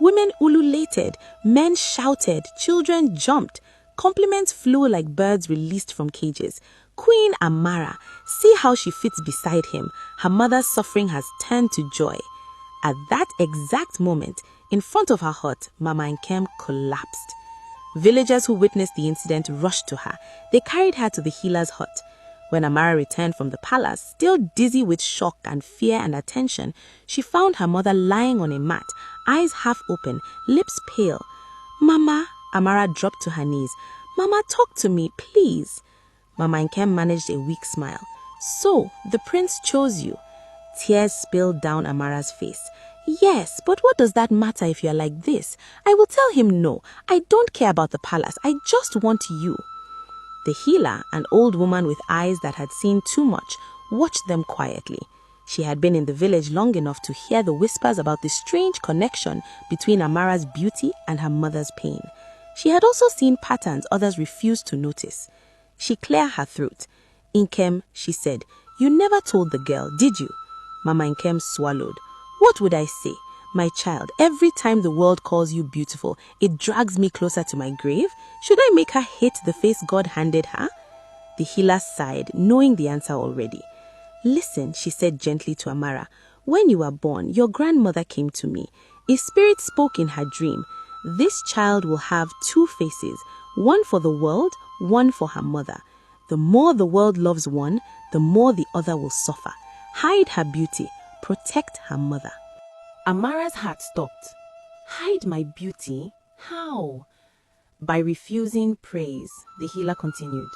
Women ululated, men shouted, children jumped. Compliments flew like birds released from cages. Queen Amara, see how she fits beside him. Her mother's suffering has turned to joy. At that exact moment, in front of her hut, Mama Nkem collapsed. Villagers who witnessed the incident rushed to her. They carried her to the healer's hut. When Amara returned from the palace, still dizzy with shock and fear and attention, she found her mother lying on a mat, eyes half open, lips pale. "Mama," Amara dropped to her knees. "Mama, talk to me, please." Mama Nkem managed a weak smile. "So, the prince chose you." Tears spilled down Amara's face. "Yes, but what does that matter if you're like this? I will tell him no. I don't care about the palace. I just want you." The healer, an old woman with eyes that had seen too much, watched them quietly. She had been in the village long enough to hear the whispers about the strange connection between Amara's beauty and her mother's pain. She had also seen patterns others refused to notice. She cleared her throat. "Nkem," she said, "you never told the girl, did you?" Mama Nkem swallowed. "What would I say? My child, every time the world calls you beautiful, it drags me closer to my grave. Should I make her hate the face God handed her?" The healer sighed, knowing the answer already. "Listen," she said gently to Amara. "When you were born, your grandmother came to me. A spirit spoke in her dream. This child will have two faces, one for the world, one for her mother. The more the world loves one, the more the other will suffer. Hide her beauty, protect her mother." Amara's heart stopped. "Hide my beauty? How?" "By refusing praise," the healer continued.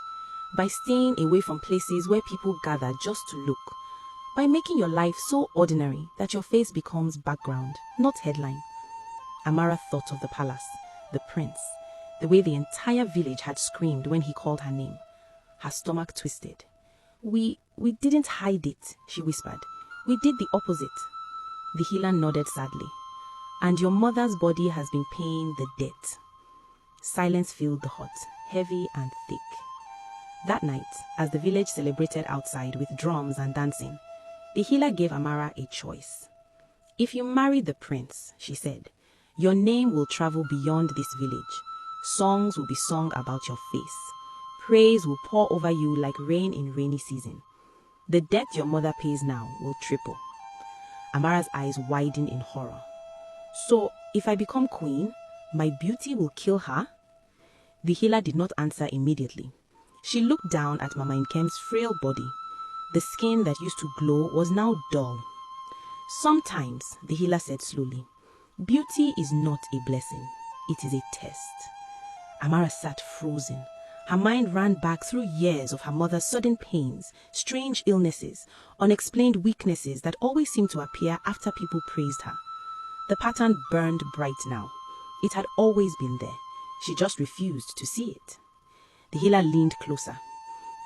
"By staying away from places where people gather just to look. By making your life so ordinary that your face becomes background, not headline." Amara thought of the palace, the prince, the way the entire village had screamed when he called her name. Her stomach twisted. We didn't hide it," she whispered. "We did the opposite." The healer nodded sadly. "And your mother's body has been paying the debt." Silence filled the hut, heavy and thick. That night, as the village celebrated outside with drums and dancing, the healer gave Amara a choice. "If you marry the prince," she said, "your name will travel beyond this village. Songs will be sung about your face. Praise will pour over you like rain in rainy season. The debt your mother pays now will triple." Amara's eyes widened in horror. "So, if I become queen, my beauty will kill her?" The healer did not answer immediately. She looked down at Mama Nkem's frail body. The skin that used to glow was now dull. "Sometimes," the healer said slowly, "beauty is not a blessing. It is a test." Amara sat frozen. Her mind ran back through years of her mother's sudden pains, strange illnesses, unexplained weaknesses that always seemed to appear after people praised her. The pattern burned bright now. It had always been there. She just refused to see it. The healer leaned closer.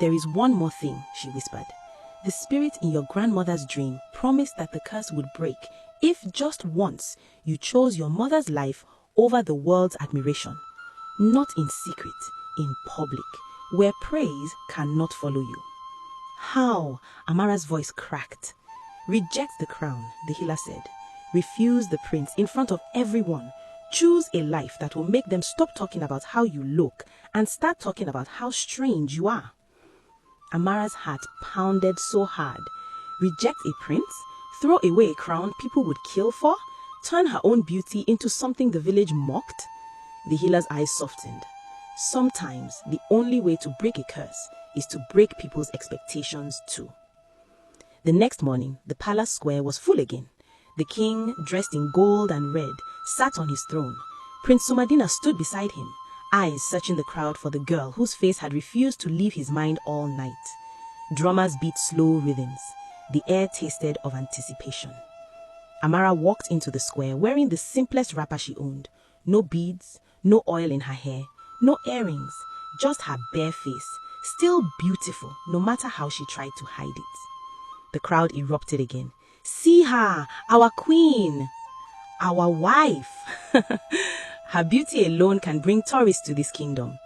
"There is one more thing," she whispered. "The spirit in your grandmother's dream promised that the curse would break if just once you chose your mother's life over the world's admiration. Not in secret, in public, where praise cannot follow you." "How?" Amara's voice cracked. "Reject the crown," the healer said. "Refuse the prince in front of everyone. Choose a life that will make them stop talking about how you look and start talking about how strange you are." Amara's heart pounded so hard. Reject a prince? Throw away a crown people would kill for? Turn her own beauty into something the village mocked? The healer's eyes softened. Sometimes the only way to break a curse is to break people's expectations too. The next morning, the palace square was full again. The king, dressed in gold and red, sat on his throne. Prince Sumadina stood beside him, eyes searching the crowd for the girl whose face had refused to leave his mind all night. Drummers beat slow rhythms. The air tasted of anticipation. Amara walked into the square wearing the simplest wrapper she owned. No beads, no oil in her hair, no earrings, just her bare face, still beautiful no matter how she tried to hide it. The crowd erupted again. "See her, our queen, our wife." Her beauty alone can bring tourists to this kingdom.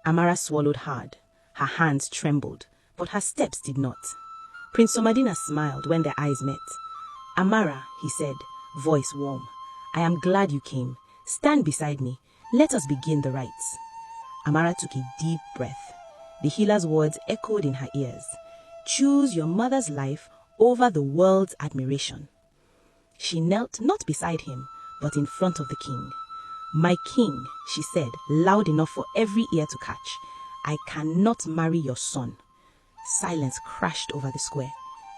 Amara swallowed hard. Her hands trembled, but her steps did not. Prince Somadina smiled when their eyes met. "Amara," he said, voice warm, I am glad you came. Stand beside me. Let us begin the rites. Amara took a deep breath. The healer's words echoed in her ears. Choose your mother's life over the world's admiration. She knelt not beside him, but in front of the king. My king, she said, loud enough for every ear to catch, I cannot marry your son. Silence crashed over the square.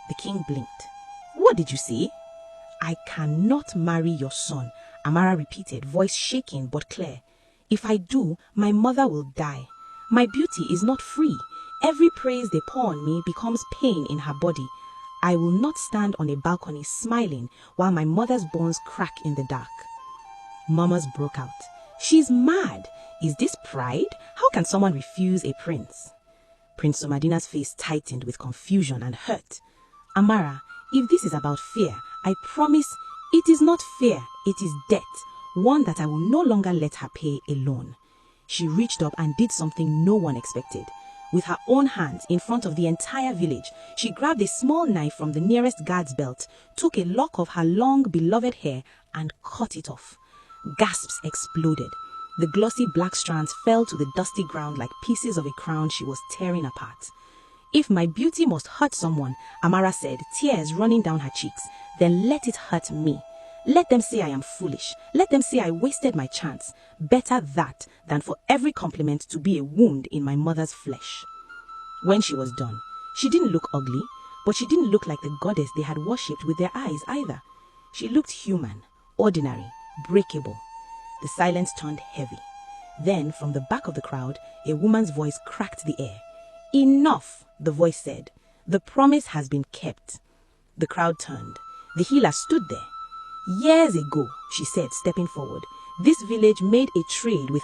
The king blinked. What did you say? I cannot marry your son, Amara repeated, voice shaking but clear. If I do, my mother will die. My beauty is not free. Every praise they pour on me becomes pain in her body. I will not stand on a balcony smiling while my mother's bones crack in the dark. Murmurs broke out. She's mad. Is this pride? How can someone refuse a prince? Prince Somadina's face tightened with confusion and hurt. Amara, if this is about fear, I promise it is not fear, it is debt, one that I will no longer let her pay alone. She reached up and did something no one expected. With her own hands, in front of the entire village, she grabbed a small knife from the nearest guard's belt, took a lock of her long, beloved hair, and cut it off. Gasps exploded. The glossy black strands fell to the dusty ground like pieces of a crown she was tearing apart. If my beauty must hurt someone, Amara said, tears running down her cheeks, then let it hurt me. Let them say I am foolish. Let them say I wasted my chance. Better that than for every compliment to be a wound in my mother's flesh. When she was done, she didn't look ugly, but she didn't look like the goddess they had worshipped with their eyes either. She looked human, ordinary, breakable. The silence turned heavy. Then, from the back of the crowd, a woman's voice cracked the air. Enough, the voice said. The promise has been kept. The crowd turned. The healer stood there. Years ago, she said, stepping forward, this village made a trade with